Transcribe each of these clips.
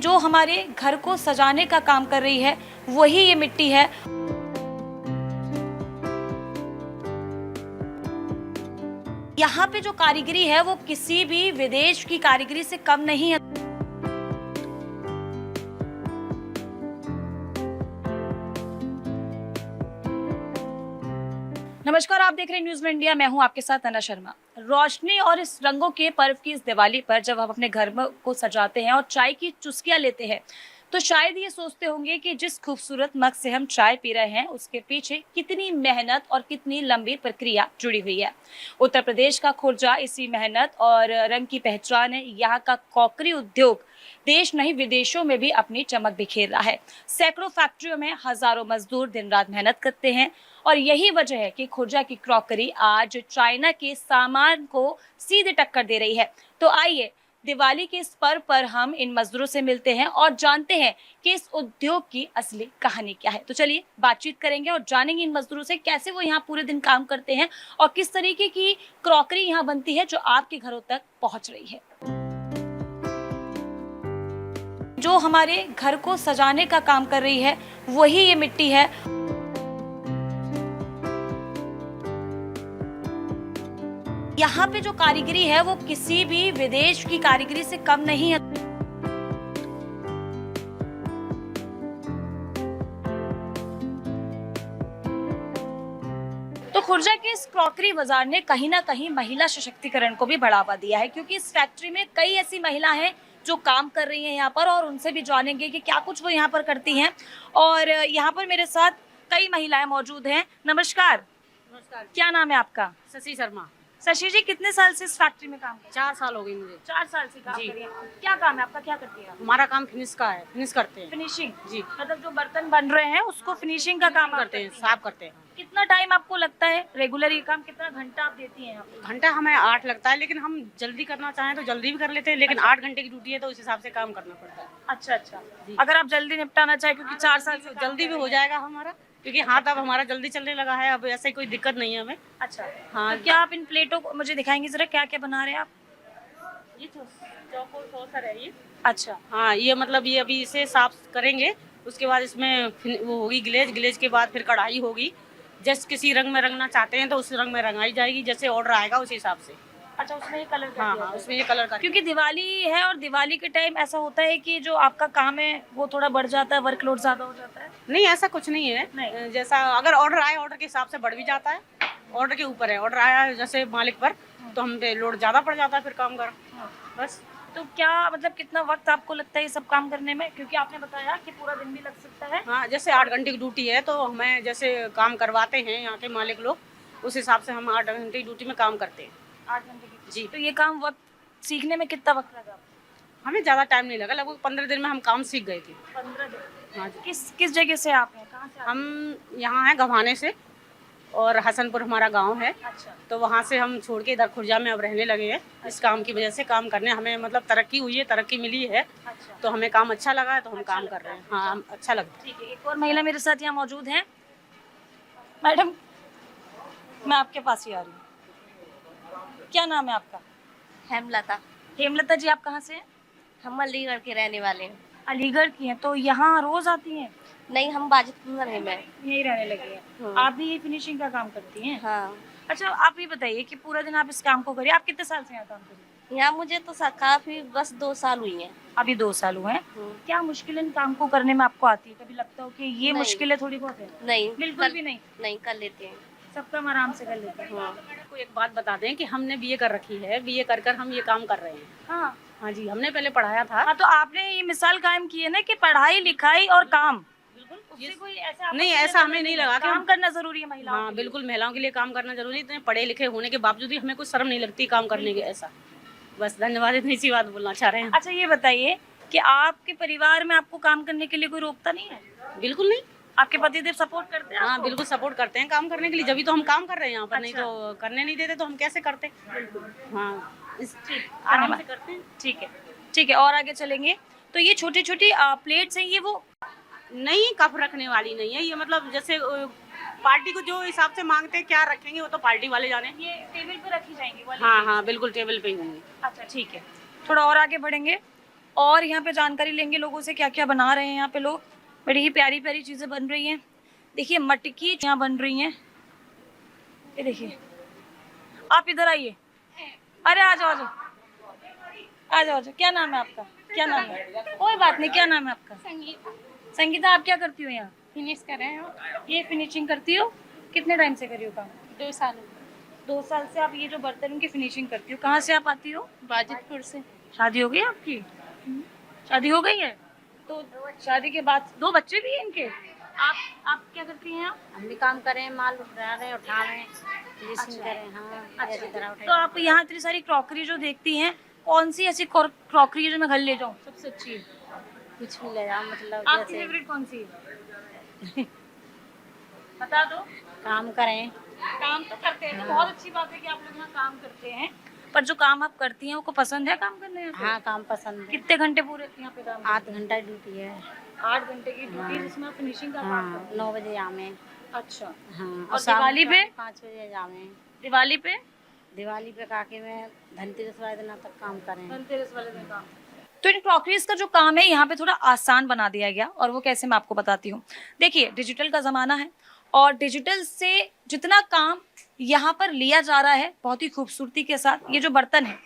जो हमारे घर को सजाने का काम कर रही है वही ये मिट्टी है। यहाँ पे जो कारीगरी है वो किसी भी विदेश की कारीगरी से कम नहीं है। नमस्कार, आप देख रहे हैं न्यूज़ में इंडिया। मैं हूं आपके साथ अना शर्मा। रोशनी और इस रंगों के पर्व की इस दिवाली पर जब हम अपने घर को सजाते हैं और चाय की चुस्कियां लेते हैं तो शायद ये सोचते होंगे कि जिस खूबसूरत मग से हम चाय पी रहे हैं उसके पीछे कितनी मेहनत और कितनी लंबी प्रक्रिया जुड़ी हुई है। उत्तर प्रदेश का खुर्जा इसी मेहनत और रंग की पहचान है। यहाँ का क्रॉकरी उद्योग देश नहीं विदेशों में भी अपनी चमक बिखेर रहा है। सैकड़ों फैक्ट्रियों में हजारों मजदूर दिन रात मेहनत करते हैं और यही वजह है कि खुर्जा की क्रॉकरी आज चाइना के सामान को सीधे टक्कर दे रही है। तो आइए दिवाली के इस पर्व पर हम इन मजदूरों से मिलते हैं और जानते हैं कि इस उद्योग की असली कहानी क्या है। तो चलिए बातचीत करेंगे और जानेंगे इन मजदूरों से कैसे वो यहाँ पूरे दिन काम करते हैं और किस तरीके की क्रॉकरी यहाँ बनती है जो आपके घरों तक पहुँच रही है। जो हमारे घर को सजाने का काम कर रही है वही ये मिट्टी है। यहाँ पे जो कारीगरी है वो किसी भी विदेश की कारीगरी से कम नहीं है। तो खुर्जा के इस क्रॉकरी बाजार ने कहीं ना कहीं महिला सशक्तिकरण को भी बढ़ावा दिया है, क्योंकि इस फैक्ट्री में कई ऐसी महिला हैं जो काम कर रही हैं यहाँ पर और उनसे भी जानेंगे कि क्या कुछ वो यहाँ पर करती हैं। और यहाँ पर मेरे साथ कई महिलाएं मौजूद हैं। नमस्कार। नमस्कार। क्या नाम है आपका? शशि शर्मा। शशि जी, कितने साल से इस फैक्ट्री में काम कर रहे हैं? 4 साल हो गई मुझे। 4 साल से काम जी। कर रही हैं। क्या काम है आपका, क्या करती है आप? हमारा काम फिनिश का है, फिनिश करते हैं। फिनिशिंग जी। मतलब जो बर्तन बन रहे हैं उसको फिनिशिंग का काम आप करते हैं, करती साफ करते हैं। कितना टाइम आपको लगता है रेगुलर ये काम, कितना घंटा आप देती हैं यहाँ पे? घंटा हमें 8 लगता है, लेकिन हम जल्दी करना चाहें तो जल्दी भी कर लेते हैं, लेकिन 8 घंटे की ड्यूटी है तो उस हिसाब से काम करना पड़ता है। अच्छा अच्छा। अगर आप जल्दी निपटाना चाहें, क्योंकि 4 साल से जल्दी भी हो जाएगा हमारा, क्योंकि हाथ अब हमारा जल्दी चलने लगा है, अब ऐसे कोई दिक्कत नहीं है हमें। अच्छा हाँ। तो क्या आप इन प्लेटों को मुझे दिखाएंगे जरा, क्या क्या बना रहे हैं आप? ये चौकोर सॉसर है ये। अच्छा हाँ, ये मतलब ये अभी इसे साफ करेंगे, उसके बाद इसमें वो होगी ग्लेज, ग्लेज के बाद फिर कढ़ाई होगी। जैसे किसी रंग में रंगना चाहते हैं तो उस रंग में रंगाई जाएगी, जैसे ऑर्डर आएगा उस हिसाब से। अच्छा, उसमें ये कलर कर हाँ दिया हाँ, जाएगा। उसमें ये कलर का। क्योंकि दिवाली है और दिवाली के टाइम ऐसा होता है कि जो आपका काम है वो थोड़ा बढ़ जाता है, वर्कलोड ज्यादा हो जाता है। नहीं, ऐसा कुछ नहीं है। नहीं। जैसा अगर ऑर्डर आए, ऑर्डर के हिसाब से बढ़ भी जाता है, ऑर्डर के ऊपर है। ऑर्डर आया है जैसे मालिक पर तो हम पे लोड ज्यादा पड़ जाता है, फिर काम कर बस। तो क्या मतलब कितना वक्त आपको लगता है ये सब काम करने में, क्योंकि आपने बताया कि पूरा दिन भी लग सकता है? हाँ, जैसे 8 घंटे की ड्यूटी है तो हमें जैसे काम करवाते हैं यहाँ के मालिक लोग, उस हिसाब से हम 8 घंटे की ड्यूटी में काम करते हैं। 8 घंटे की जी। तो ये काम वक्त सीखने में कितना वक्त लगा? हमें ज़्यादा टाइम नहीं लगा, लगभग 15 दिन में हम काम सीख गए थे। 15 दिन। हाँ जी। किस किस जगह से आप हैं, कहाँ से आप? हम यहाँ हैं गभाने से, और हसनपुर हमारा गांव है। अच्छा। तो वहाँ से हम छोड़ के इधर खुर्जा में अब रहने लगे हैं। इस काम की वजह से काम करने हमें मतलब तरक्की हुई है, तरक्की मिली है, अच्छा तो हमें काम अच्छा लगा है तो हम अच्छा काम कर रहे हैं। हाँ, अच्छा लगता है। ठीक है। एक और महिला मेरे साथ यहाँ मौजूद हैं। मैडम, मैं आपके पास ही आ रही हूँ। क्या नाम है आपका? हेमलता। हेमलता जी, आप कहाँ से हैं? हम अलीगढ़ के रहने वाले हैं। अलीगढ़ की हैं, तो यहाँ रोज आती हैं? नहीं, हम बाजितपुर में। यहीं रहने लगी हैं। आप भी ये फिनिशिंग का काम करती हैं? हाँ। अच्छा, आप ये बताइए कि पूरा दिन आप इस काम को करिए। आप कितने साल से यहाँ काम कर रही हैं? यहाँ मुझे तो काफी बस 2 साल हुई हैं। अभी 2 साल हुए हैं। क्या मुश्किल इन काम को करने में आपको आती है? कभी लगता हो कि ये नहीं। मुश्किलें थोड़ी बहुत है? नहीं, बिल्कुल भी नहीं। नहीं, कर लेते हैं। सब काम आराम से कर लेते हैं। आपको एक बात बता दें कि हमने बीए कर रखी है, बीए कर कर हम ये काम कर रहे हैं। हाँ हाँ जी, हमने पहले पढ़ाया था। हाँ, तो आपने ये मिसाल कायम की है ना कि पढ़ाई लिखाई और काम, उससे कोई ऐसा नहीं, ऐसा हमें नहीं लगा कि काम हम करना जरूरी है महिलाओं हाँ के लिए। बिल्कुल, महिलाओं के लिए काम करना जरूरी है। इतने पढ़े लिखे होने के बावजूद भी हमें कुछ शर्म नहीं लगती काम करने की। ऐसा बस, धन्यवाद, इतनी सी बात बोलना चाह रहे हैं। अच्छा, ये बताइए कि आपके परिवार में आपको काम करने के लिए कोई रोकता नहीं है? बिल्कुल नहीं। आपके पतिदेव सपोर्ट करते हैं हाँ, आपको? बिल्कुल सपोर्ट करते हैं काम करने के लिए, जब तो हम काम कर रहे हैं यहाँ पर। नहीं अच्छा। तो करने नहीं देते तो हम कैसे करते। हाँ, आराम से करते हैं। ठीक है, ठीक है। और आगे चलेंगे तो ये छोटी छोटी प्लेट्स हैं, ये वो नहीं, कप रखने वाली नहीं है ये। मतलब जैसे पार्टी को जो हिसाब से मांगते हैं क्या रखेंगे वो तो पार्टी वाले जाने। ये टेबल पे रखी जाएंगी वाली? हाँ हाँ, बिल्कुल टेबल पे ही होंगी। अच्छा, ठीक है। थोड़ा और आगे बढ़ेंगे और यहाँ पे जानकारी लेंगे लोगों से क्या क्या बना रहे हैं यहाँ पे लोग। बड़ी ही प्यारी प्यारी चीजें बन रही हैं। देखिए मटकी यहाँ बन रही हैं, ये देखिए। आप इधर आइए, अरे आ जाओ आ जाओ आ जाओ आ जाओ। क्या नाम है आपका, क्या नाम है? कोई बात नहीं, क्या नाम है आपका? संगीता। संगीता, आप क्या करती हो यहाँ? फिनिश कर रहे हो? ये फिनिशिंग करती हो? कितने टाइम से करी हो काम? 2 साल 2 साल से आप ये जो बर्तन की फिनिशिंग करती हो। कहाँ से आप आती हो? बाजितपुर से। शादी हो गई आपकी? शादी हो गई है? तो शादी के बाद 2 बच्चे भी हैं इनके? आप क्या करती हैं आप? हम भी काम करें, माल उठा रहे उठा रहे फिनिशिंग करें। हाँ, ऐसी तरह तो आप यहाँ इतनी सारी क्रॉकरी जो देखती हैं, कौन सी ऐसी क्रॉकरी है जो मैं घर ले जाऊँ सबसे अच्छी है? कुछ भी ले जाओ, मतलब आपकी जैसे फेवरेट कौन सी है? बता दो। काम करें। काम तो करते हैं, तो बहुत अच्छी बात है कि आप लोग यहाँ काम करते हैं। पर जो काम आप करती हैं, वो पसंद है काम करने? हाँ, काम पसंद है। कितने घंटे पूरे यहाँ पे काम? 8 घंटा ड्यूटी है। 8 घंटे की ड्यूटी, जिसमें आप फिनिशिंग का काम हाँ, करते 9 बजे आवे। हैं। अच्छा। हाँ, और शाम दिवाली पे? 5 बजे जावे। दिवाली पे? दिवाली पे काके में धनतेरस वाले दिन तक काम करें। धनतेरस वाले दिन काम। तो इन क्रॉकरीज का जो काम है यहाँ पे थोड़ा आसान बना दिया गया, और वो कैसे मैं आपको बताती हूँ। देखिए डिजिटल का ज़माना है, और डिजिटल से जितना काम यहाँ पर लिया जा रहा है बहुत ही खूबसूरती के साथ। ये जो बर्तन है,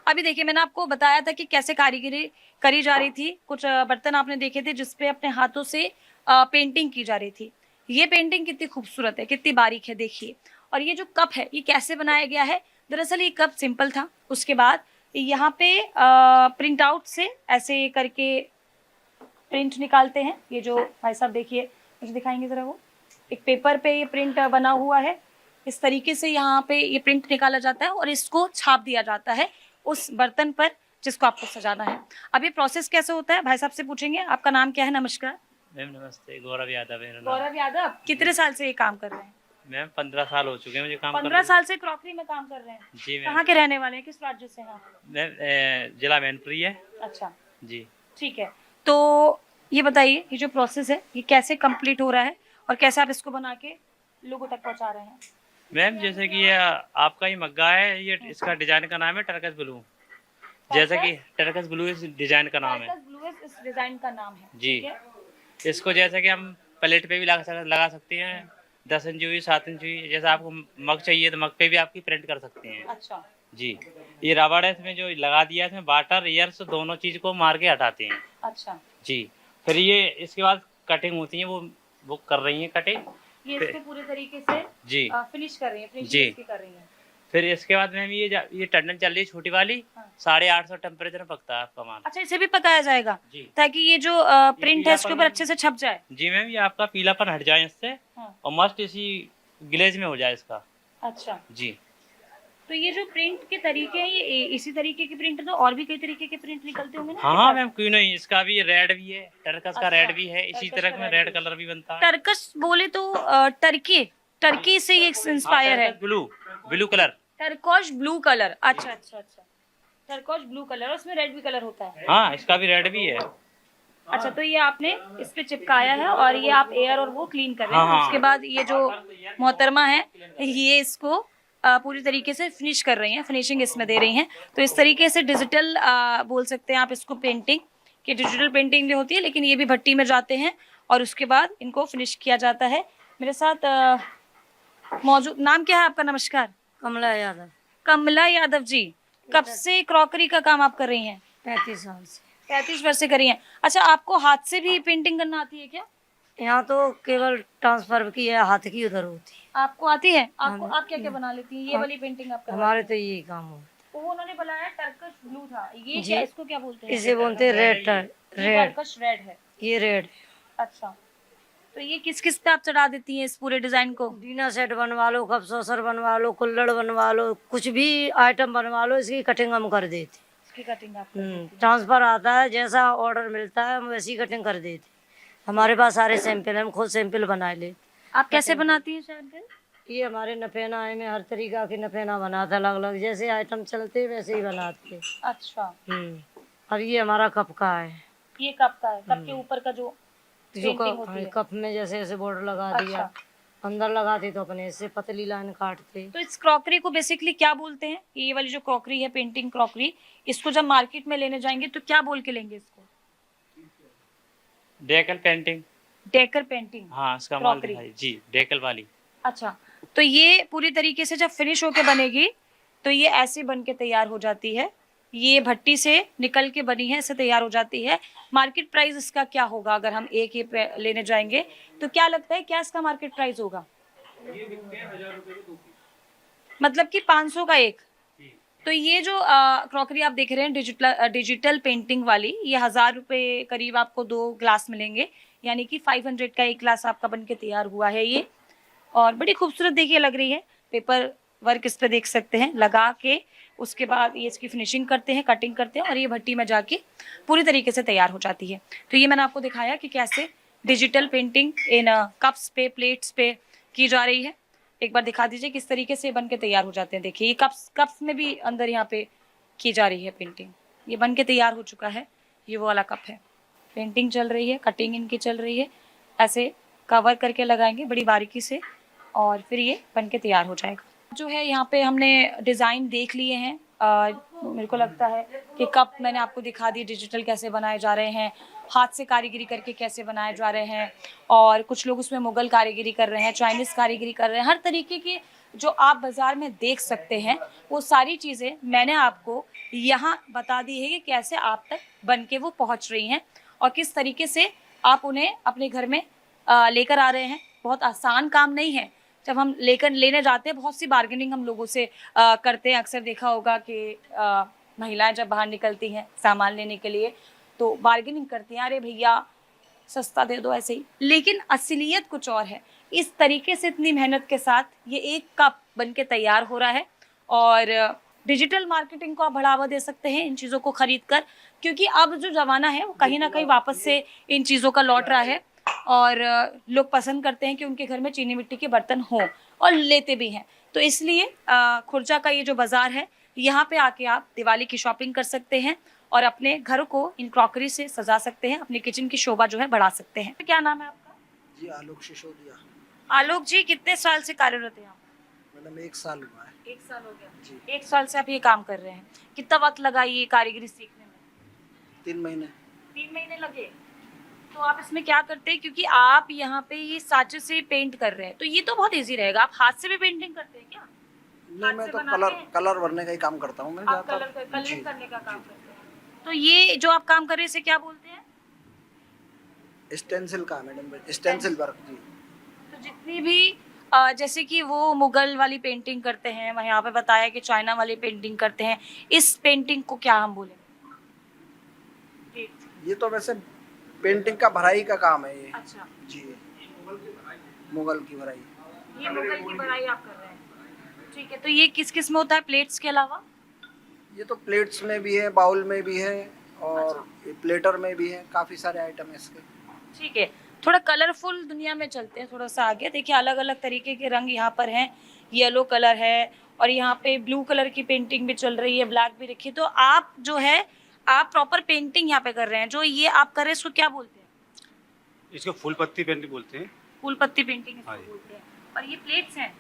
अभी देखिए मैंने आपको बताया था कि कैसे कारीगरी करी जा रही थी। कुछ बर्तन आपने देखे थे जिसपे अपने हाथों से पेंटिंग की जा रही थी। ये पेंटिंग कितनी खूबसूरत है, कितनी बारीक है, देखिए। और ये जो कप है, ये कैसे बनाया गया है? दरअसल ये कप सिंपल था, उसके बाद यहाँ पे प्रिंट आउट से ऐसे करके प्रिंट निकालते हैं। ये जो भाई साहब देखिए, मुझे दिखाएंगे ज़रा, वो एक पेपर पे ये प्रिंट बना हुआ है। इस तरीके से यहाँ पे ये प्रिंट निकाला जाता है और इसको छाप दिया जाता है उस बर्तन पर जिसको आपको सजाना है। अब ये प्रोसेस कैसे होता है भाई साहब से पूछेंगे। आपका नाम क्या है? नमस्कार। मैम नमस्ते, गौरव यादव है मेरा नाम। गौरव यादव, कितने साल से ये काम कर रहे हैं? मैम 15 साल हो चुके हैं मुझे काम 15 साल से क्रॉकरी में काम कर रहे हैं। जी मैम। कहाँ के रहने वाले हैं, किस राज्य से हैं आप? मैम जिला मैनपुरी है। अच्छा जी। ठीक है, तो ये बताइए ये जो प्रोसेस है ये कैसे कंप्लीट हो रहा है और कैसे आप इसको बना के लोगों तक पहुंचा रहे हैं? मैम जैसे कि ये आपका ही मग्गा है, ये इसका डिजाइन का नाम है टर्कस ब्लू। जैसे कि टर्कस ब्लू इस डिजाइन का नाम है। टर्कस ब्लू इस डिजाइन का नाम है। जी। ठीक है? इसको जैसे कि हम प्लेट पे भी लगा सकते हैं, 10 इंच हुई, 7 इंच हुई। जैसे आपको मग चाहिए तो मग पे भी आपकी प्रिंट कर सकते हैं। अच्छा जी। ये रबड़ है, इसमें जो लगा दिया है, इसमें वाटर एयर्स दोनों चीज को मार के हटाते हैं। अच्छा, जी। फिर ये इसके बाद कटिंग होती है, वो कर रही है कटिंग। ये इसको पूरे तरीके से जी फिनिश कर रही है, जी। फिनिशिंग इसकी कर रही है। फिर इसके बाद मैम ये टंडन चल रही है छोटी वाली, हाँ। 850 टेम्परेचर में पकता है आपका माल। अच्छा, इसे भी पकाया जाएगा जी। ताकि ये जो प्रिंट है इसके ऊपर अच्छे से छप जाए। जी मैम, ये आपका पीलापन हट जाए इससे, हाँ। और मस्त इसी ग्लेज में हो जाए इसका। अच्छा, जी। तो ये जो प्रिंट के तरीके हैं ये इसी तरीके के प्रिंट है, तो और भी कई तरीके के प्रिंट निकलते होंगे ना? हाँ मैम, क्यों नहीं, इसका भी रेड भी है, टर्कस का अच्छा, रेड भी है, इसी टर्कस तरह का में रेड रेड भी। कलर भी बनता है। टर्कस बोले तो टर्की से ये इंस्पायर है। Blue colour. Turquoise blue colour. अच्छा अच्छा अच्छा, टर्कोश ब्लू कलर, उसमें रेड भी कलर होता है। हाँ, इसका भी रेड भी है। अच्छा, तो ये आपने इस पे चिपकाया है और ये आप एयर और वो क्लीन कर रहे हैं। हाँ। उसके बाद ये जो मोहतरमा है ये इसको पूरी तरीके से फिनिश कर रही हैं, फिनिशिंग इसमें दे रही हैं। तो इस तरीके से डिजिटल बोल सकते हैं आप इसको, पेंटिंग की डिजिटल पेंटिंग भी होती है, लेकिन ये भी भट्टी में जाते हैं और उसके बाद इनको फिनिश किया जाता है। मेरे साथ मौजूद, नाम क्या है आपका? नमस्कार। कमला यादव। कमला यादव जी, कब से क्रॉकरी का काम आप कर रही हैं? 35 साल से। 35 वर्ष से करी हैं। अच्छा, आपको हाथ से भी पेंटिंग करना आती है क्या? यहाँ तो केवल ट्रांसफर की है, हाथ की उधर होती है। आपको आती है? आपको आप क्या क्या बना लेती हैं? ये वाली पेंटिंग आप कर हमारे तो यही काम हो। वो उन्होंने बनाया टर्कश ब्लू था, ये जी। क्या, इसको क्या बोलते हैं? इसे बोलते हैं रेड। रेड, टर्कश रेड है। ये रेड। अच्छा, तो ये किस किस पे आप चढ़ा देती हैं इस पूरे डिजाइन को? डीना सेट बनवा लो, कप सॉसर बनवा लो, कुल्हड़ बनवा लो, कुछ भी आइटम बनवा लो, इसकी कटिंग हम कर देते। इसकी कटिंग आप कर देती हैं। ट्रांसफर आता है, जैसा ऑर्डर मिलता है हम वैसी कटिंग कर देते। हमारे पास सारे सैंपल हैं, हम खुद सैंपल बना लेते। आप कैसे बनाती हैं शायद? ये हमारे नफेना है, में हर तरीका की नफेना बनाता, अलग अलग जैसे आइटम चलते वैसे ही बनाते। अच्छा, और ये हमारा कप का है। ये कप का है, कप के ऊपर का जो जो पेंटिंग होती है। कप में जैसे ऐसे बॉर्डर लगा दिया। अच्छा, अंदर लगाते तो अपने से पतली लाइन काटते। तो इस क्रॉकरी को बेसिकली क्या बोलते हैं? ये वाली जो क्रॉकरी है, पेंटिंग क्रॉकरी, इसको जब मार्केट में लेने जाएंगे तो क्या बोल के लेंगे इसको? Decal painting. Decker painting. हाँ, इसका माल क्रॉकरी। दिखाई जी, डेकल वाली। अच्छा, तो ये पूरी तरीके से जब फिनिश होके बनेगी तो ये ऐसे बन के तैयार हो जाती है। ये भट्टी से निकल के बनी है, ऐसे तैयार हो जाती है। मार्केट प्राइस इसका क्या होगा अगर हम एक ही पे लेने जाएंगे तो क्या लगता है, क्या इसका मार्केट प्राइस होगा? मतलब कि 500 का एक। तो ये जो क्रॉकरी आप देख रहे हैं डिजिटल पेंटिंग वाली, ये 1000 रुपये करीब आपको 2 ग्लास मिलेंगे, यानी कि 500 का एक ग्लास आपका बन के तैयार हुआ है ये। और बड़ी खूबसूरत देखिए लग रही है, पेपर वर्क इस पे देख सकते हैं लगा के। उसके बाद ये इसकी फिनिशिंग करते हैं, कटिंग करते हैं और ये भट्टी में जाके पूरी तरीके से तैयार हो जाती है। तो ये मैंने आपको दिखाया कि कैसे डिजिटल पेंटिंग इन कप्स पे, प्लेट्स पे की जा रही है। एक बार दिखा दीजिए किस तरीके से बन के तैयार हो जाते हैं। देखिए ये कप्स में भी अंदर यहाँ पे की जा रही है पेंटिंग। ये बन के तैयार हो चुका है, ये वो वाला कप है। पेंटिंग चल रही है, कटिंग इनकी चल रही है, ऐसे कवर करके लगाएंगे बड़ी बारीकी से और फिर ये बन के तैयार हो जाएगा। जो है यहाँ पे हमने डिज़ाइन देख लिए हैं। मेरे को लगता है कि कप मैंने आपको दिखा दी डिजिटल कैसे बनाए जा रहे हैं, हाथ से कारीगरी करके कैसे बनाए जा रहे हैं, और कुछ लोग उसमें मुगल कारीगरी कर रहे हैं, चाइनीज़ कारीगरी कर रहे हैं। हर तरीके की जो आप बाज़ार में देख सकते हैं वो सारी चीज़ें मैंने आपको यहाँ बता दी है कि कैसे आप तक बन के वो पहुँच रही हैं और किस तरीके से आप उन्हें अपने घर में लेकर आ रहे हैं। बहुत आसान काम नहीं है। जब हम लेने जाते हैं बहुत सी बार्गेनिंग हम लोगों से करते हैं। अक्सर देखा होगा कि महिलाएं जब बाहर निकलती हैं सामान लेने के लिए तो बार्गेनिंग करती हैं, अरे भैया सस्ता दे दो ऐसे ही। लेकिन असलियत कुछ और है। इस तरीके से इतनी मेहनत के साथ ये एक कप बन के तैयार हो रहा है और डिजिटल मार्केटिंग को आप बढ़ावा दे सकते हैं इन चीज़ों को खरीद कर, क्योंकि अब जो ज़माना है वो कहीं ना कहीं वापस से इन चीज़ों का लौट रहा है और लोग पसंद करते हैं कि उनके घर में चीनी मिट्टी के बर्तन हों और लेते भी हैं। तो इसलिए खुर्जा का ये जो बाज़ार है यहाँ पे आके आप दिवाली की शॉपिंग कर सकते हैं और अपने घर को इन क्रॉकरी से सजा सकते हैं, अपने किचन की शोभा जो है बढ़ा सकते हैं। क्या नाम है आपका? जी आलोक सिसोदिया। आलोक जी, कितने साल से कार्यरत हैं आप? मैडम 1 साल हुआ है। 1 साल हो गया जी। 1 साल से आप ये काम कर रहे हैं। कितना वक्त लगा ये कारीगरी सीखने में? 3 महीने। 3 महीने लगे। तो आप इसमें क्या करते हैं, क्योंकि आप यहाँ पे ये साँचे से पेंट कर रहे हैं तो ये तो बहुत इजी रहेगा। आप हाथ से भी पेंटिंग करते हैं क्या? नहीं, मैं तो कलर भरने का ही काम करता हूँ। मैं आप ज़्यादातर कलरिंग करने का काम करते हैं। तो ये जो आप काम कर रहे हैं इसे क्या बोलते हैं? स्टेंसिल का मैडम, स्टेंसिल वर्क जी। तो जितनी भी जैसे कि वो मुगल वाली पेंटिंग करते हैं, वहाँ यहाँ पे बताया कि चाइना वाली पेंटिंग करते हैं, इस पेंटिंग को क्या हम बोलेंगे? ये तो वैसे पेंटिंग का भराई का काम है ये। अच्छा, जी, मुगल की भराई। ये मुगल की बढ़ाई आप कर रहे हैं, ठीक है। तो ये किस किस में होता है प्लेट्स के अलावा? ये तो प्लेट्स में भी है, बाउल में भी है और ये प्लेटर में भी है, काफ़ी सारे आइटम है इसके। ठीक है, थोड़ा कलरफुल दुनिया में चलते हैं थोड़ा सा आगे। देखिए अलग अलग तरीके के रंग यहाँ पर हैं। येलो कलर है और यहाँ पे ब्लू कलर की पेंटिंग भी चल रही है, ब्लैक भी रखी है। तो आप जो है आप प्रॉपर पेंटिंग यहाँ पे कर रहे हैं। जो ये आप कर रहे हैं इसको क्या बोलते हैं? इसको फूल पत्ती पेंटिंग बोलते हैं। फूल पत्ती पेंटिंग इसको हाँ जी। बोलते हैं। और ये प्लेट्स हैं?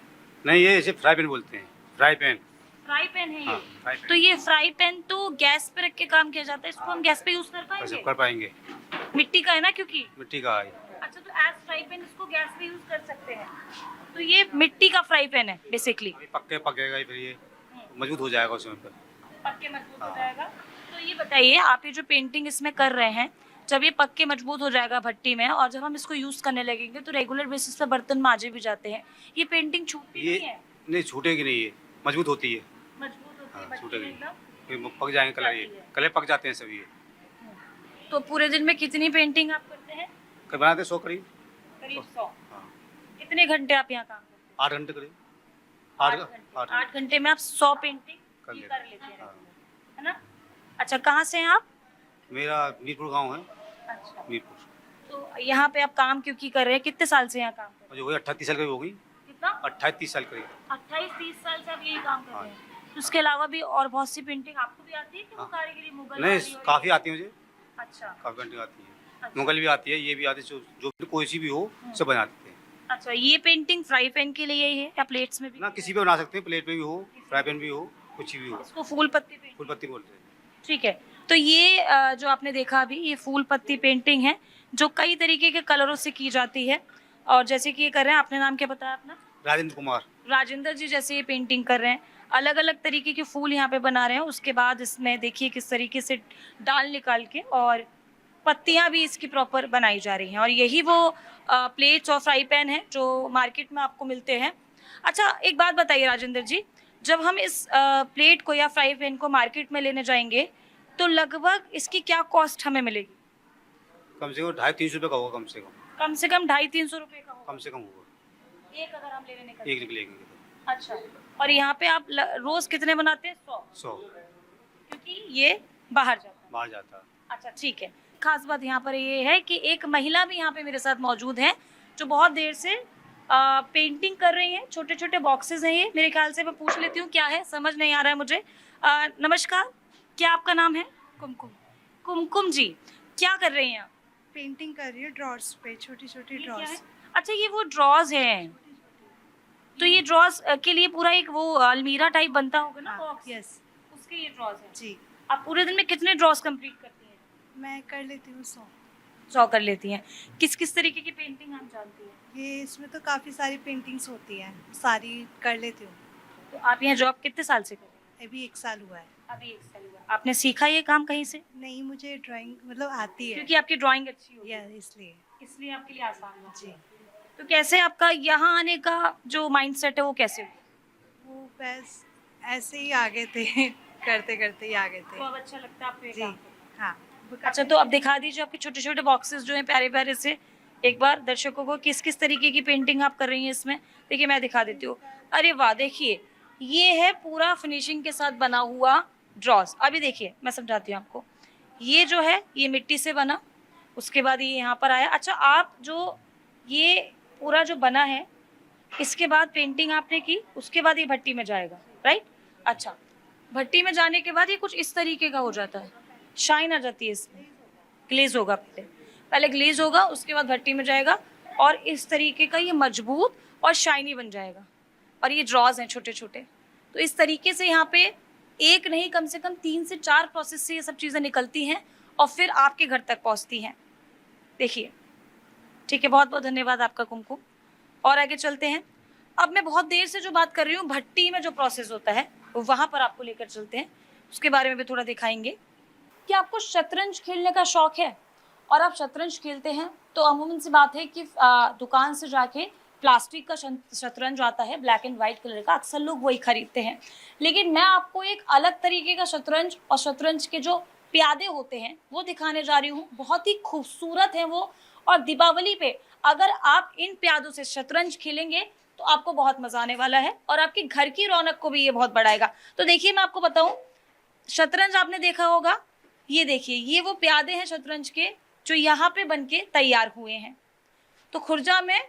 नहीं, ये इसे फ्राई पैन बोलते हैं। Fry pan. फ्राई पैन है ये? हाँ, फ्राई पैन। तो ये फ्राई पैन तो गैस पे रख के काम किया जाता है, इसको हम गैस पे यूज कर वैसे पाएंगे? कर पाएंगे। मिट्टी का है ना क्योंकि? मिट्टी का है। अच्छा, तो एज फ्राई पैन इसको गैस पे यूज कर सकते हैं। तो ये मिट्टी का फ्राई पैन है बेसिकली। अभी पकेगा ही, फिर ये मजबूत हो जाएगा उसमें पर। पक्के मजबूत हो हाँ। जाएगा। तो ये बताइए आप ये जो पेंटिंग इसमें कर रहे हैं, जब ये पक्के मजबूत हो जाएगा भट्टी में और जब हम इसको यूज करने लगेंगे तो रेगुलर बेसिस पे बर्तन माजे भी जाते हैं, ये पेंटिंग छूटती ये नहीं है? नहीं छूटेगी नहीं, ये मजबूत होती है। मजबूत होती है हाँ, भट्टी छूटेगी। में एकदम। फिर पक जाएंगे कलर, ये जाती है। कलर पक जाते हैं सभी ये। तो पूरे दिन में कितनी पेंटिंग आप करते हैं? कल बनाते 100 करीब। करीब 100। हाँ, कितने घंटे आप यहाँ काम करते हैं? 8 घंटे करीब। 8 8 घंटे में आप 100 पेंटिंग कर लेते कर लेते हैं, हाँ। है ना? अच्छा, कहाँ से हैं आप? मेरा मीरपुर गांव है। अच्छा, मीरपुर। तो यहाँ पे आप काम क्यों कर रहे हैं? कितने साल से यहाँ काम कर रहे मुझे वही 28-30 साल की हो गई। हैं? कितना? 28-30 साल करीब। 28-30 साल से आप यही काम कर हाँ। रहे हैं। तो उसके अलावा भी और बहुत सी पेंटिंग आपको भी आती है कि वो हाँ। कारीगरी मुगल नहीं, वाली और काफ़ी ये? आती है मुझे। अच्छा, काफ़ी पेंटिंग आती है। अच्छा। मुगल भी आती है, ये भी आती है, जो भी कोई सी भी हो सब बनाते हैं। अच्छा, ये पेंटिंग फ्राई पैन के लिए ही है या प्लेट्स में भी? ना किसी पे बना सकते हैं, प्लेट पे भी हो, फ्राई पैन भी हो, कुछ भी हो। इसको फूल पत्ती पेंटिंग, फूल पत्ती बोलते हैं। ठीक है। तो ये जो आपने देखा अभी, ये फूल पत्ती पेंटिंग है जो कई तरीके के कलरों से की जाती है। और जैसे कि ये कर रहे हैं, आपने नाम क्या बताया अपना? राजेंद्र कुमार। राजेंद्र जी जैसे ये पेंटिंग कर रहे हैं, अलग अलग तरीके के फूल यहाँ पे बना रहे हैं। उसके बाद इसमें देखिए किस तरीके से डाल निकाल के और पत्तियां भी इसकी प्रॉपर बनाई जा रही हैं। और यही वो प्लेट्स और फ्राई पैन है जो मार्केट में आपको मिलते हैं। अच्छा, एक बात बताइए राजेंद्र जी, जब हम इस प्लेट को या फ्राई पैन को मार्केट में लेने जाएंगे तो लगभग इसकी क्या कॉस्ट हमें मिलेगी? कम से कम 250-300 रुपये का होगा, कम से कम 250-300 रुपये का होगा कम से कम होगा, एक, अगर हम लेने निकलते एक हैं। निकलेंगे। अच्छा, और यहाँ पे आप रोज कितने बनाते हैं? 100, 100 क्योंकि ये बाहर जाता है। बाहर जाता है। अच्छा, ठीक है। खास बात यहाँ पर ये है कि एक महिला भी यहाँ पे मेरे साथ मौजूद है जो बहुत देर से पेंटिंग कर रही हैं। छोटे छोटे बॉक्सेस हैं ये, मेरे ख्याल से। मैं पूछ लेती हूँ क्या है, समझ नहीं आ रहा है मुझे। नमस्कार, क्या आपका नाम है? कुमकुम कुमकुम जी, क्या कर रही हैं आप? पेंटिंग कर रही है ड्रॉर्स पे, छोटी छोटी ये क्या है? ड्रॉर्स। अच्छा, ये वो ड्रॉज हैं। तो ये ड्रॉज के लिए पूरा एक वो अलमीरा टाइप बनता होगा ना बॉक्स, यस उसके ये ड्रॉज हैं। जी, आप पूरे दिन में कितने ड्रॉज कंप्लीट करती हैं? मैं कर लेती हूँ 100। 100 कर लेती हैं। किस किस तरीके की पेंटिंग आप जानती हैं? ये इसमें तो काफ़ी सारी पेंटिंग्स होती हैं, सारी कर लेती हूँ। तो आप यहाँ जॉब कितने साल से कर रही हैं? अभी 1 साल हुआ है। अभी 1 साल हुआ। आपने सीखा ये काम कहीं से? नहीं, मुझे ड्राइंग मतलब आती है, क्योंकि आपकी ड्राइंग अच्छी होगी, या इसलिए। इसलिए आपके लिए आसान हुआ। जी, तो कैसे आपका यहाँ आने का जो माइंडसेट है वो कैसे हुआ? वो बस ऐसे ही आ गए थे करते करते ही आ गए थे। तो अब अच्छा लगता है आपको ये जी, काम करना? हाँ। अच्छा, तो अब दिखा दीजिए आपके छोटे छोटे बॉक्सेस जो हैं प्यारे प्यारे से, एक बार दर्शकों को किस किस तरीके की पेंटिंग आप कर रही हैं इसमें। देखिए, मैं दिखा देती हूँ। अरे वाह, देखिए ये है पूरा फिनिशिंग के साथ बना हुआ ड्रॉज। अभी देखिए, मैं समझाती हूँ आपको। ये जो है ये मिट्टी से बना, उसके बाद ये यहाँ पर आया। अच्छा, आप जो ये पूरा जो बना है, इसके बाद पेंटिंग आपने की, उसके बाद ये भट्टी में जाएगा, राइट? अच्छा, भट्टी में जाने के बाद ये कुछ इस तरीके का हो जाता है, शाइन आ जाती है इसमें। ग्लेज होगा, पहले ग्लेज होगा, उसके बाद भट्टी में जाएगा और इस तरीके का ये मजबूत और शाइनी बन जाएगा। और ये ड्रॉज हैं छोटे छोटे। तो इस तरीके से यहाँ पे एक नहीं, कम से कम 3 से 4 प्रोसेस से ये सब चीज़ें निकलती हैं और फिर आपके घर तक पहुँचती हैं। देखिए, ठीक है, बहुत बहुत धन्यवाद आपका कुमकुम। और आगे चलते हैं। अब मैं बहुत देर से जो बात कर रही हूँ, भट्टी में जो प्रोसेस होता है वहाँ पर आपको लेकर चलते हैं, उसके बारे में भी थोड़ा दिखाएंगे। कि आपको शतरंज खेलने का शौक है और आप शतरंज खेलते हैं, तो अमूमन सी बात है कि दुकान से जाके प्लास्टिक का शतरंज आता है ब्लैक एंड वाइट कलर का, अक्सर लोग वही खरीदते हैं। लेकिन मैं आपको एक अलग तरीके का शतरंज और शतरंज के जो प्यादे होते हैं वो दिखाने जा रही हूँ। बहुत ही खूबसूरत है वो, और दीपावली पे अगर आप इन प्यादों से शतरंज खेलेंगे तो आपको बहुत मजा आने वाला है और आपके घर की रौनक को भी ये बहुत बढ़ाएगा। तो देखिए, मैं आपको बताऊं, शतरंज आपने देखा होगा, ये देखिए, ये वो प्यादे हैं शतरंज के जो यहाँ पे बनके तैयार हुए हैं। तो खुर्जा में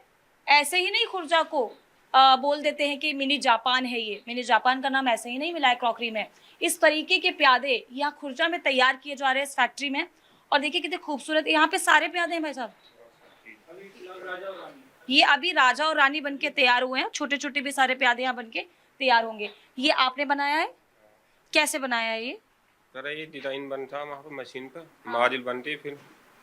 ऐसे ही नहीं, खुर्जा को बोल देते हैं कि मिनी जापान है। ये मिनी जापान का नाम ऐसे ही नहीं मिला है क्रॉकरी में। इस तरीके के प्यादे यहाँ खुर्जा में तैयार किए जा रहे हैं इस फैक्ट्री में। और देखिए कितने खूबसूरत यहाँ पे सारे प्यादे हैं भाई साहब। ये अभी राजा और रानी बनके तैयार हुए हैं, छोटे छोटे भी सारे प्यादे यहाँ बनके तैयार होंगे। ये आपने बनाया है? कैसे बनाया है ये? अरे ये डिजाइन बनता है वहाँ पे मशीन पे, माजिल बनती, फिर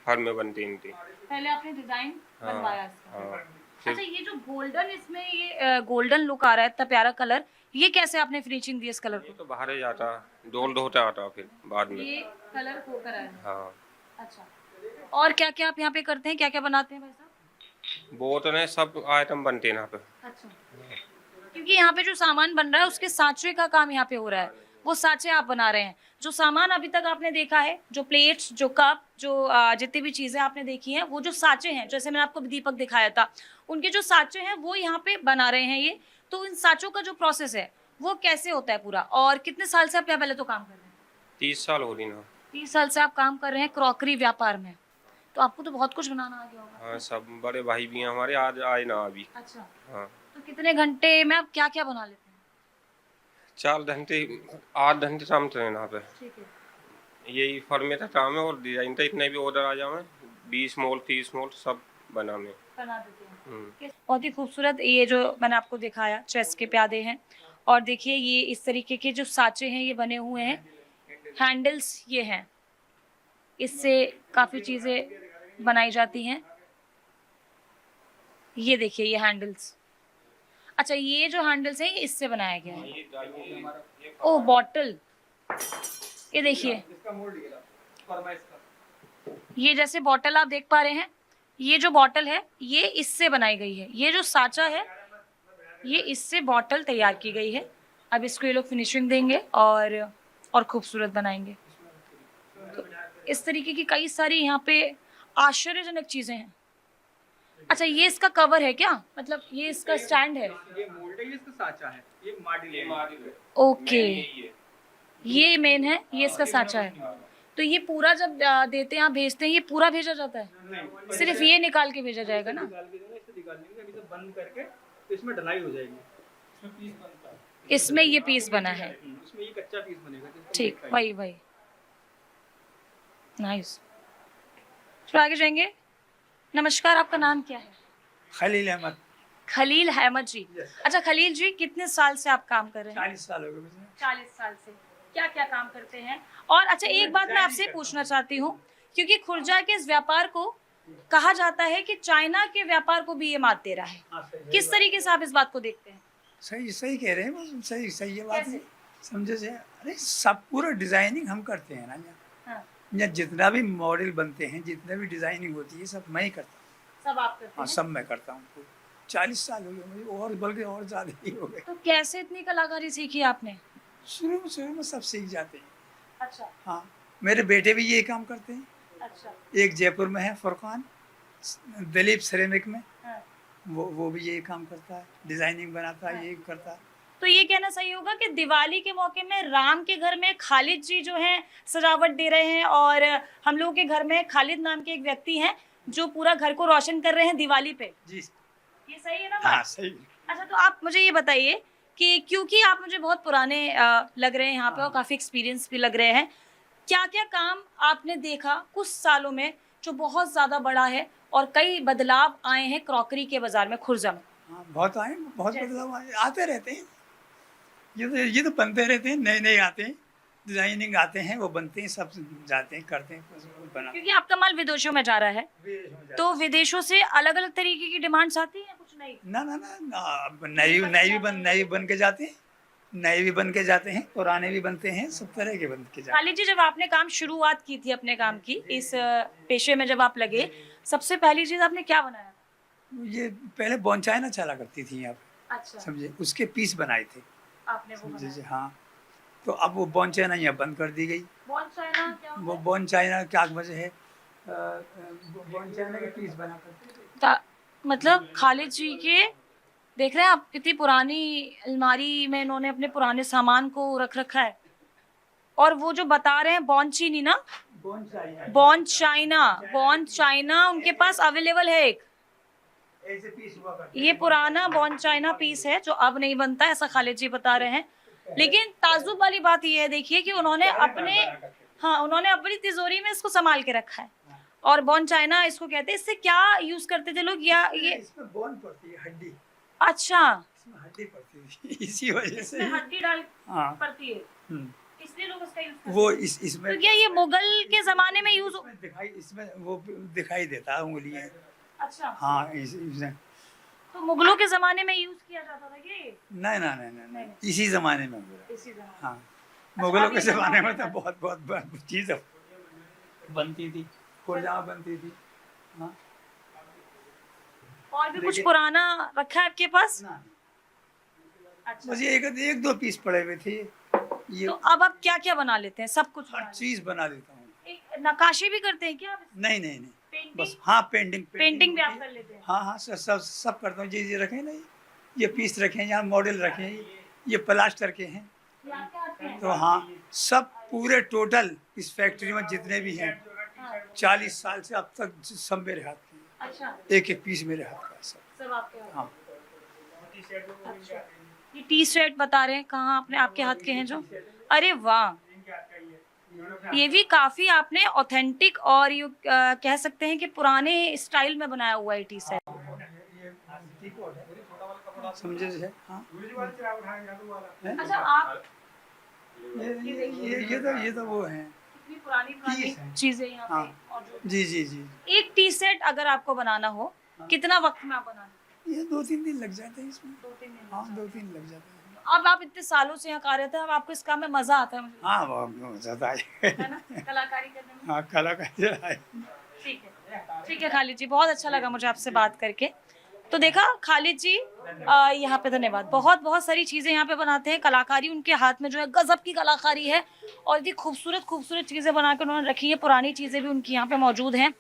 हर में बनती इनकी। पहले आपने डिजाइन बनवाया इसका। हाँ, अच्छा, ये जो गोल्डन, इसमें ये गोल्डन लुक आ रहा है, इतना प्यारा कलर, ये कैसे आपने फिनिशिंग दी इस कलर ये को? तो बाहर ही जाता, डोल होता आता फिर बाद में। ये कलर होकर आया है। हाँ, अच्छा, और क्या क्या आप यहाँ पे करते हैं, क्या क्या बनाते हैं भाई साहब? बहुत ने सब आइटम बनते हैं यहाँ पे। अच्छा, क्योंकि यहाँ पे जो सामान बन रहा है उसके सांचे का काम यहाँ पे हो रहा है, वो सांचे आप बना रहे हैं। जो सामान अभी तक आपने देखा है, जो प्लेट्स, जो कप, जो जितनी भी चीजें आपने देखी हैं, वो जो सांचे हैं, जैसे मैंने आपको दीपक दिखाया था, उनके जो सांचे हैं वो यहाँ पे बना रहे हैं ये। तो इन सांचों का जो प्रोसेस है वो कैसे होता है पूरा, और कितने साल से आप यहाँ पहले तो काम कर रहे हैं? 30 साल हो रही ना। 30 साल से आप काम कर रहे हैं क्रॉकरी व्यापार में, तो आपको तो बहुत कुछ बनाना आ गया होगा। हाँ, सब बड़े भाई भी हैं हमारे, आज आए ना अभी। अच्छा, हाँ, तो कितने घंटे में आप क्या क्या बना लेते हैं? 4 घंटे 8 घंटे काम थे यहाँ पे। ठीक है। यही फॉर्मेट का काम है, और डिजाइन था, इतने भी ऑर्डर आ जाए 20 मोल 30 मोल सब बनाने। बना देते हैं। बहुत ही खूबसूरत ये जो मैंने आपको दिखाया चेस के प्यादे हैं। और देखिए ये इस तरीके के जो साँचे हैं ये बने हुए हैं, हैंडल्स ये हैं, इससे काफ़ी चीज़ें बनाई जाती हैं। ये देखिए ये हैंडल्स, अच्छा ये जो हैंडल्स हैं ये इससे बनाया गया है। ओह बॉटल, ये देखिए ये जैसे बॉटल आप देख पा रहे हैं, ये जो बॉटल है ये इससे बनाई गई है। ये जो साँचा है ये इससे बॉटल तैयार की गई है। अब इसको ये लोग फिनिशिंग देंगे और खूबसूरत बनाएंगे। तो इस तरीके की कई सारी यहाँ पे आश्चर्यजनक चीज़ें हैं। अच्छा ये इसका कवर है क्या, मतलब ये इसका स्टैंड है? ये मोल्ड है, ये इसका साँचा है, ये माडल है। ओके ये मेन है, ये इसका साँचा है। तो ये पूरा जब देते हैं आप भेजते हैं, ये पूरा भेजा जाता है? सिर्फ ये निकाल के भेजा जाएगा ना? बंद करके तो इसमें ढलाई हो जाएगी। इसमें ये पीस बना है, इसमें ये कच्चा पीस बनेगा। ठीक वही नाइस। फिर आगे जाएंगे। नमस्कार, आपका नाम क्या है? खलील अहमद। खलील अहमद जी। अच्छा खलील जी कितने साल से आप काम कर रहे हैं? 40 साल हो गए मुझे। 40 साल से क्या क्या काम करते हैं? और अच्छा एक बात मैं आपसे पूछना चाहती हूँ, क्योंकि खुर्जा के इस व्यापार को कहा जाता है कि चाइना के व्यापार को भी ये मात दे रहा है, किस तरीके से आप इस बात को देखते हैं? सही कह रहे हैं, सही ये बात है, समझे से। अरे सब पूरा डिजाइनिंग हम करते हैं ना यहाँ। यहाँ जितना भी मॉडल बनते हैं, जितना भी डिजाइनिंग होती है सब मैं ही करता हूँ। सब आप करते हाँ हैं? सब मैं करता हूँ। 40 साल हो गए मुझे, और बल्कि और ज़्यादा ही हो गए। तो कैसे इतनी कलाकारी सीखी आपने? शुरू में सब सीख जाते हैं। अच्छा हाँ मेरे बेटे भी ये काम करते हैं। अच्छा एक जयपुर में है फुरकान, दिलीप सिरेमिक में, हाँ। वो भी यही काम करता है, डिजाइनिंग बनाता है, यही करता है। तो ये कहना सही होगा कि दिवाली के मौके में राम के घर में खालिद जी जो हैं सजावट दे रहे हैं, और हम लोगों के घर में खालिद नाम के एक व्यक्ति हैं जो पूरा घर को रोशन कर रहे हैं दिवाली पे। जी ये सही है ना बात? हाँ सही। अच्छा तो आप मुझे ये बताइए कि क्योंकि आप मुझे बहुत पुराने लग रहे हैं यहाँ पे और काफ़ी एक्सपीरियंस भी लग रहे हैं, क्या क्या काम आपने देखा कुछ सालों में जो बहुत ज़्यादा बड़ा है और कई बदलाव आए हैं क्रॉकरी के बाजार में खुर्जा में? हाँ बहुत आए, बहुत बदलाव आए, आते रहते हैं। ये तो बनते रहते हैं, नए आते हैं, डिजाइनिंग आते हैं, वो बनते हैं, सब जाते हैं, करते हैं, बना। क्योंकि आपका माल विदेशों में जा रहा है, तो विदेशों से अलग अलग तरीके की डिमांड्स आती हैं कुछ नई? ना नए भी बन के जाते हैं, नए भी बन के जाते हैं, पुराने भी बनते हैं, सब तरह के बन के जाते हैं। खालिद जी जब आपने काम शुरुआत की थी अपने काम की, इस पेशे में जब आप लगे, सबसे पहली चीज आपने क्या बनाया? ये पहले बॉन्चाइना चला करती थी यहाँ पे, अच्छा समझे, उसके पीस बनाए थे आपने वो जी बनाया। हाँ। तो अब वो बॉन्चाइना यहाँ बंद कर दी गई। बॉन्चाइना क्या होता वो है? बॉन्चाइना क्या वजह है, बॉन्चाइना के पीस बना करते। मतलब खालिद जी के देख रहे हैं आप, कितनी पुरानी अलमारी में इन्होंने अपने पुराने सामान को रख रखा है। और वो जो बता रहे हैं बॉन्चीनी ना, बॉन चाइना उनके पास अवेलेबल है एक, ऐसे पीस हुआ करते। ये पुराना बॉन चाइना पीस है जो अब नहीं बनता, ऐसा खालिद जी बता रहे हैं। लेकिन ताजुब वाली बात ये है देखिए कि उन्होंने अपनी तिजोरी में इसको संभाल के रखा है। और बॉन चाइना इसको कहते हैं। इससे क्या यूज करते थे लोग, या ये इसमें बोन पड़ती है, हड्डी, अच्छा इसमें हड्डी पड़ती है, इसी वजह से इसमें हड्डी डाल हाँ पड़ती है, इसलिए लोग इसका यूज करते हैं। वो इसमें तो क्या ये मुगल के जमाने में यूज? इसमें वो दिखाई देता है उंगलियां। अच्छा हाँ इसमें तो मुगलों के जमाने में यूज किया जाता था क्या ये? नहीं, इसी जमाने में हुआ। इसी जमाने हाँ मुगलों के जमाने में तो बहुत चीज बनती थी, खुर्जा बनती थी। हाँ और भी कुछ पुराना रखा है आपके पास? ना अच्छा मुझे एक दो पीस पड़े हुए थे ये। तो अब आप क्या क्या बना लेते हैं? सब कुछ हर चीज बना लेता हूँ। एक नक्काशी भी करते हैं क्या आप? नहीं पेंटिंग? बस हाँ पेंटिंग भी आप कर लेते हैं? हाँ सब करता हूँ। ये रखे नहीं, ये पीस रखे हैं, यहाँ मॉडल रखे हैं, ये प्लास्टर के हैं। ये आपके हाथ में है? तो हाँ सब पूरे टोटल इस फैक्ट्री में जितने भी हैं 40 साल से अब तक सब मेरे हाथ के हैं। अच्छा एक पीस मेरे हाथ का है सब आपके हाथ हाँ। अच्छा। ये टी शर्ट बता रहे हैं, कहाँ अपने आपके हाथ के हैं जो? अरे वाह, ये भी काफी आपने ऑथेंटिक और कह सकते हैं कि पुराने स्टाइल में बनाया हुआ है टी शर्ट। टीपॉट है, समझे से? हाँ। हैं? अच्छा आप ये तो वो है। कितनी पुरानी पीस है। चीजें यहाँ पे हाँ। मौजूद जी जी जी। हैं। एक टी सेट अगर आपको बनाना हो कितना वक्त में आप बना लेते ये 2-3 दिन लग जाते हैं इसमें। हैं? 2-3 दिन हाँ 2-3 लग जाते हैं। अब आप इतने सालों से यहाँ कार्यरत हैं, अब आपको इस काम में मजा आता है मुझे हाँ वो ज़्यादा है ना कलाकारी करने में। हाँ कला का ठीक है खालिद जी, बहुत अच्छा लगा मुझे आपसे बात करके। तो देखा खालिद जी यहाँ पे, धन्यवाद। बहुत बहुत सारी चीज़ें यहाँ पे बनाते हैं, कलाकारी उनके हाथ में जो है गजब की कलाकारी है और इतनी खूबसूरत खूबसूरत चीज़ें बना के उन्होंने रखी है। पुरानी चीज़ें भी उनकी यहाँ पे मौजूद हैं।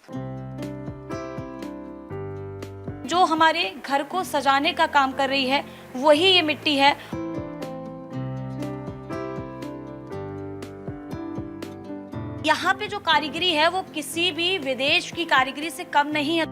जो हमारे घर को सजाने का काम कर रही है वही ये मिट्टी है। यहाँ पे जो कारीगरी है वो किसी भी विदेश की कारीगरी से कम नहीं है।